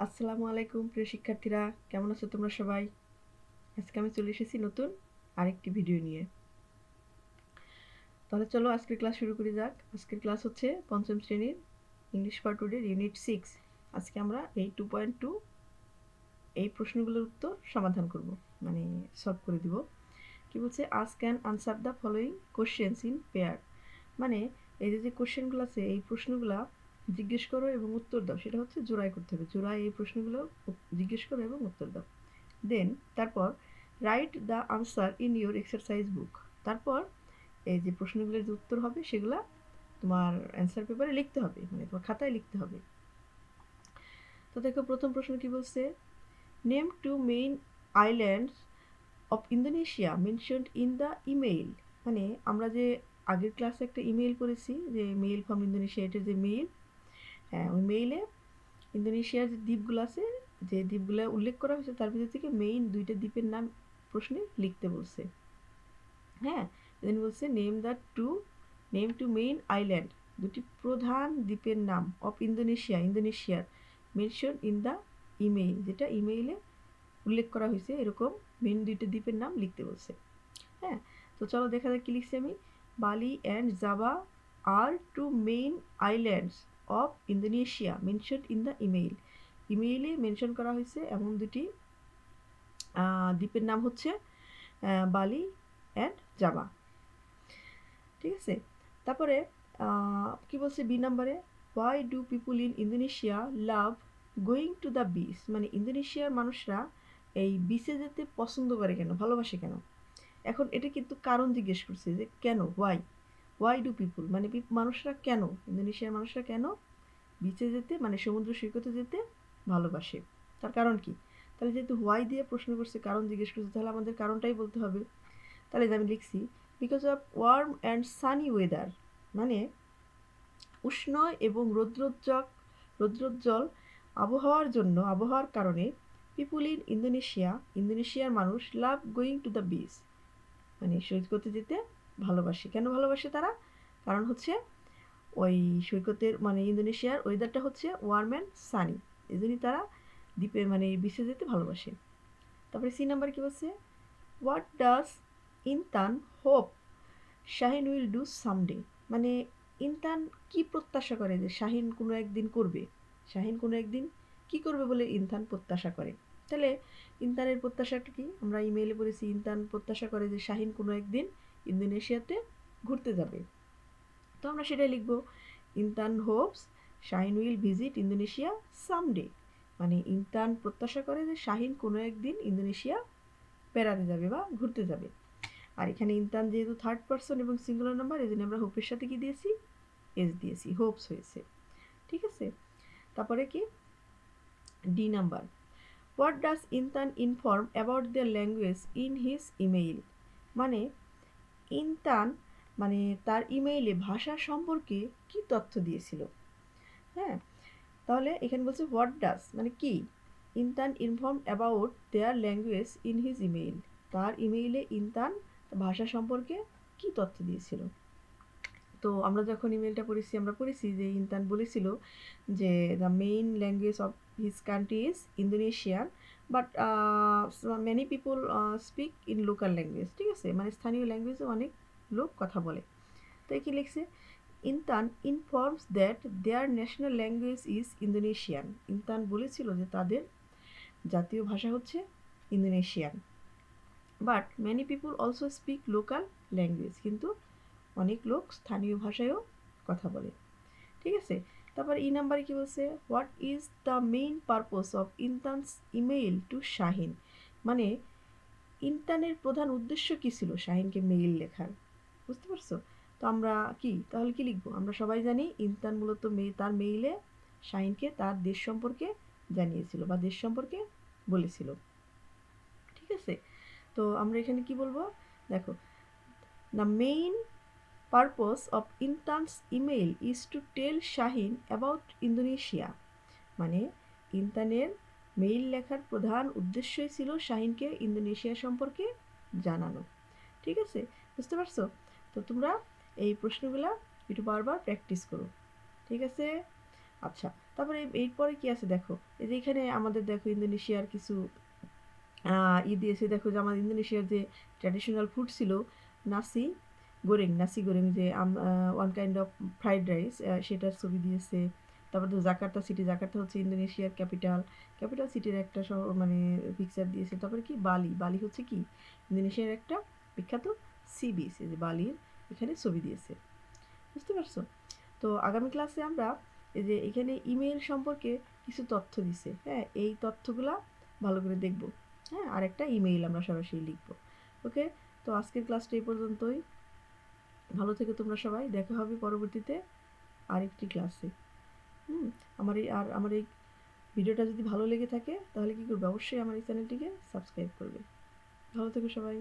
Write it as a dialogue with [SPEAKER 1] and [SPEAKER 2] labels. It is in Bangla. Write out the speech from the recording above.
[SPEAKER 1] আসসালামু আলাইকুম প্রিয় শিক্ষার্থীরা, কেমন আছো তোমরা সবাই? আজকে আমি চলে এসেছি নতুন আরেকটি ভিডিও নিয়ে। তাহলে চলো আজকের ক্লাস শুরু করি যাক। আজকের ক্লাস হচ্ছে পঞ্চম শ্রেণীর ইংলিশ ফর টুডে ইউনিট 6। আজকে আমরা এই 2.2 এই প্রশ্নগুলোর উত্তর সমাধান করব, মানে সলভ করে দিব। কি বলছে, ask and answer the following questions in pair. মানে এই যে কোশ্চেনগুলো আছে, এই প্রশ্নগুলা জিজ্ঞেস করো এবং উত্তর দাও। সেটা হচ্ছে জোড়ায় করতে হবে, জোড়ায় এই প্রশ্নগুলো জিজ্ঞেস করো এবং উত্তর দাও। দেন তারপর write the answer in your exercise বুক। তারপর এই যে প্রশ্নগুলোর যে উত্তর হবে সেগুলা তোমার অ্যান্সার পেপারে লিখতে হবে, মানে তোমার খাতায় লিখতে হবে। তো দেখো প্রথম প্রশ্ন কি বলছে, name two main islands of Indonesia mentioned in the email. মানে আমরা যে আগের ক্লাসে একটা ইমেইল করেছি, যে মেইল ফ্রম ইন্দোনেশিয়া, এটার যে মেইল, হ্যাঁ ওই মেইলে ইন্দোনেশিয়ার যে দ্বীপগুলো আছে, যে দ্বীপগুলো উল্লেখ করা হয়েছে তার ভিতর থেকে মেইন দুইটা দ্বীপের নাম প্রশ্নে লিখতে বলছে। হ্যাঁ, দেন বলছে নেম টু মেইন আইল্যান্ড, দুটি প্রধান দ্বীপের নাম অফ ইন্দোনেশিয়ার মেনশন ইন দ্য ইমেইল, যেটা ইমেইলে উল্লেখ করা হয়েছে এরকম মেইন দুইটা দ্বীপের নাম লিখতে বলছে। হ্যাঁ, তো চলো দেখা যাক কি লিখছি আমি। বালি অ্যান্ড জাভা আর two main islands of Indonesia mention in the email. ইমেইলে মেনশন করা হয়েছে এমন দুটি দ্বীপের নাম হচ্ছে বালি অ্যান্ড জাভা। ঠিক আছে, তারপরে কি বলছে বি নাম্বারে, why do people in Indonesia love going to the beach. মানে ইন্দোনেশিয়ার মানুষরা এই বিচে যেতে পছন্দ করে কেন, ভালোবাসে কেন। এখন এটা কিন্তু কারণ জিজ্ঞেস করছে যে কেন, হোয়াই ডু পিপুল মানে মানুষরা কেন, ইন্দোনেশিয়ার মানুষরা কেন বিচে যেতে, মানে সমুদ্র সৈকতে যেতে ভালোবাসে, তার কারণ কি। তাহলে যেহেতু হোয়াই দিয়ে প্রশ্ন করছে, কারণ জিজ্ঞেস করছে, তাহলে আমাদের কারণটাই বলতে হবে। তাহলে আমি লিখছি because of warm and sunny weather. মানে উষ্ণ এবং রৌদ্রোজ্জ্বল আবহাওয়ার কারণে পিপুল ইন ইন্দোনেশিয়ার মানুষ লাভ গোয়িং টু দ্য বিচ, মানে সৈকতে যেতে ভালোবাসে। কেন ভালোবাসে তারা? কারণ হচ্ছে ওই সৈকতের, মানে ইন্দোনেশিয়ার ওয়েদারটা হচ্ছে ওয়ার্ম অ্যান্ড সানি, এই জন্যই তারা দ্বীপে মানে বিচে যেতে ভালোবাসে। তারপরে সি নাম্বার কি বলছে, what does Intan hope Shahin will do someday. মানে ইনতান কি প্রত্যাশা করে যে শাহিন কোনো একদিন করবে, শাহিন কোনো একদিন কি করবে বলে ইনতান প্রত্যাশা করে। তাহলে ইনতানের প্রত্যাশাটা কি, আমরা ইমেইলে পড়েছি ইনতান প্রত্যাশা করে যে শাহিন কোনো একদিন ইন্দোনেশিয়াতে ঘুরতে যাবে। তো আমরা সেটাই লিখব, Intan hopes Shahin will visit Indonesia someday. মানে ইনতান প্রত্যাশা করে যে শাহিন কোনো একদিন ইন্দোনেশিয়া বেড়াতে যাবে বা ঘুরতে যাবে। আর এখানে ইনতান যেহেতু থার্ড পারসন এবং সিঙ্গুলার নাম্বার, এই জন্য আমরা হোপের সাথে কি দিয়েছি, এস দিয়েছি, হোপস হয়েছে। ঠিক আছে, তারপরে কি D number, what does Intan inform about the language in his email. মানে ইনতান মানে তার ইমেইলে ভাষা সম্পর্কে কি তথ্য দিয়েছিল। হ্যাঁ, তাহলে এখানে বলছে হোয়াট ডাজ মানে কি, Intan inform about their language in his email, তার ইমেইলে ইনতান ভাষা সম্পর্কে কি তথ্য দিয়েছিল। তো আমরা যখন ইমেলটা পড়েছি, আমরা পড়েছি যে ইনতান বলেছিল যে the main language of his country is Indonesian, but many people speak in local language. ঠিক আছে, মানে স্থানীয় ল্যাঙ্গুয়েজে অনেক লোক কথা বলে। তো কি লিখছে, Intan informs that their national language is Indonesian. Intan বলেছিল যে তাদের জাতীয় ভাষা হচ্ছে Indonesian, but many people also speak local language, কিন্তু অনেক লোক স্থানীয় ভাষায়ও কথা বলে। ঠিক আছে, তারপর ই নাম্বারে কি বলছে, what is the main purpose of Intan's email to Shahin. মানে ইনতানের প্রধান উদ্দেশ্য কী ছিল শাহিনকে মেইল লেখার, বুঝতে পারছো। তো আমরা কি তাহলে কি লিখবো, আমরা সবাই জানি ইনতান মূলত তার মেইলে শাহিনকে তার দেশ সম্পর্কে জানিয়েছিল বা দেশ সম্পর্কে বলেছিল। ঠিক আছে, তো আমরা এখানে কি বলবো, দেখো, the main purpose of Intan's email is to tell Shahin about Indonesia. মানে ইনতানের মেইল লেখার প্রধান উদ্দেশ্যই ছিল শাহিনকে ইন্দোনেশিয়া সম্পর্কে জানানো। ঠিক আছে, বুঝতে পারছো। তো তোমরা এই প্রশ্নগুলা একটু বারবার প্র্যাকটিস করো। ঠিক আছে, আচ্ছা, তারপরে এরপরে কি আছে দেখো, এই যে এখানে আমাদের দেখো ইন্দোনেশিয়ার কিছু দিয়েছে। দেখো যে আমাদের ইন্দোনেশিয়ার যে ট্র্যাডিশনাল ফুড ছিল নাসি নাসি গোরেং, যে one kind of fried rice, সেটার ছবি দিয়েছে। তারপর তো জাকার্তা সিটি, জাকার্তা হচ্ছে ইন্দোনেশিয়ার ক্যাপিটাল সিটির একটা শহর, মানে পিকচার দিয়েছে। তারপরে কি বালি হচ্ছে কি ইন্দোনেশিয়ার একটা বিখ্যাত সি বিচ, এই যে বালির এখানে ছবি দিয়েছে। বুঝতে পারছো? তো আগামী ক্লাসে আমরা এই যে এখানে ইমেল সম্পর্কে কিছু তথ্য দিছে, হ্যাঁ, এই তথ্যগুলা ভালো করে দেখব। হ্যাঁ, আর একটা ইমেইল আমরা সরাসরি লিখব। ওকে, তো আজকের ক্লাসটা এই পর্যন্তই। ভালো থেকো তোমরা সবাই, দেখা হবে পরবর্তীতে আরেকটি ক্লাসে। হুম, আমার এই ভিডিওটা যদি ভালো লেগে থাকে তাহলে কি করবে, অবশ্যই আমার এই চ্যানেলটিকে সাবস্ক্রাইব করবে। ভালো থেকো সবাই।